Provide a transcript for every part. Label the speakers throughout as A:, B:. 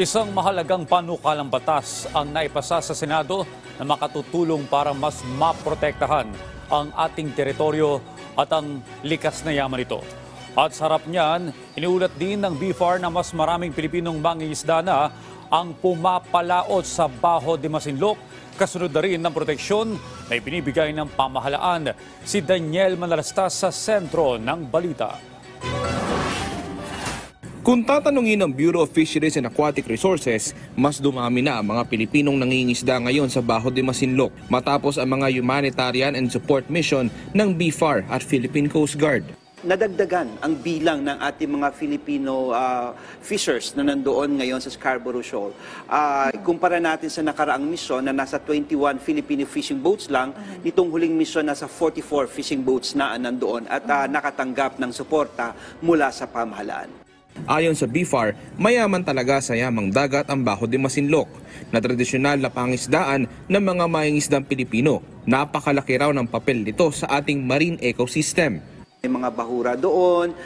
A: Isang mahalagang panukalang batas ang naipasa sa Senado na makatutulong para mas maprotektahan ang ating teritoryo at ang likas na yaman nito. At sa harap niyan, iniulat din ng BIFAR na mas maraming Pilipinong mangingisda na ang pumapalaot sa Baho de Masinloc, kasunod na rin ng proteksyon na ibinibigay ng pamahalaan. Si Daniel Manalastas sa sentro ng balita.
B: Kung tatanungin ng Bureau of Fisheries and Aquatic Resources, mas dumami na ang mga Pilipinong nangingisda ngayon sa Baho de Masinloc matapos ang mga humanitarian and support mission ng BIFAR at Philippine Coast Guard.
C: Nadagdagan ang bilang ng ating mga Filipino fishers na nandoon ngayon sa Scarborough Shoal. Kumpara natin sa nakaraang misyon na nasa 21 Filipino fishing boats lang, nitong huling misyon nasa 44 fishing boats na nandoon at nakatanggap ng suporta mula sa pamahalaan.
B: Ayon sa BIFAR, mayaman talaga sa yamang dagat ang Baho de Masinloc na tradisyonal na pangisdaan ng mga mangingisdang Pilipino. Napakalaki raw ng papel nito sa ating marine ecosystem.
C: May mga bahura doon,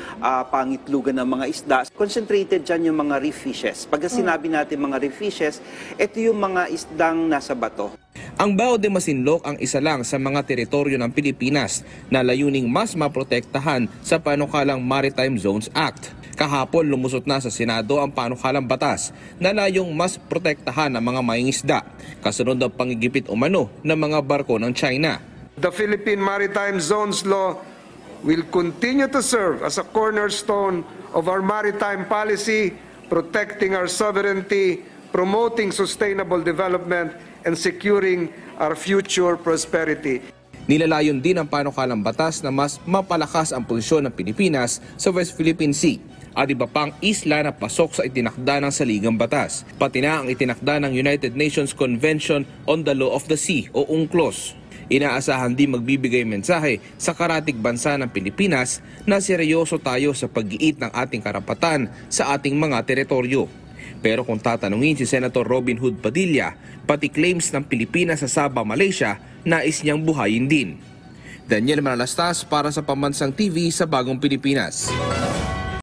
C: pangitlugan ng mga isda. Concentrated dyan yung mga reef fishes. Pag sinabi natin mga reef fishes, ito yung mga isdang nasa bato.
B: Ang Baho de Masinloc ang isa lang sa mga teritoryo ng Pilipinas na layuning mas maprotektahan sa panukalang Maritime Zones Act. Kahapon lumusot na sa Senado ang panukalang batas na layong mas protektahan ang mga mangingisda, kasunod ng pangigipit umano ng mga barko ng China.
D: The Philippine Maritime Zones Law will continue to serve as a cornerstone of our maritime policy, protecting our sovereignty, promoting sustainable development, and securing our future prosperity.
B: Nilalayon din ang panukalang batas na mas mapalakas ang posisyon ng Pilipinas sa West Philippine Sea at iba pang isla na pasok sa itinakda ng saligang batas, pati na ang itinakda ng United Nations Convention on the Law of the Sea o UNCLOS. Inaasahan din magbibigay mensahe sa karatig bansa ng Pilipinas na seryoso tayo sa pag-iit ng ating karapatan sa ating mga teritoryo. Pero kung tatanungin si Senator Robin Hood Padilla, pati claims ng Pilipinas sa Sabah, Malaysia, nais niyang buhayin din. Daniel Manalastas para sa Pambansang TV sa Bagong Pilipinas.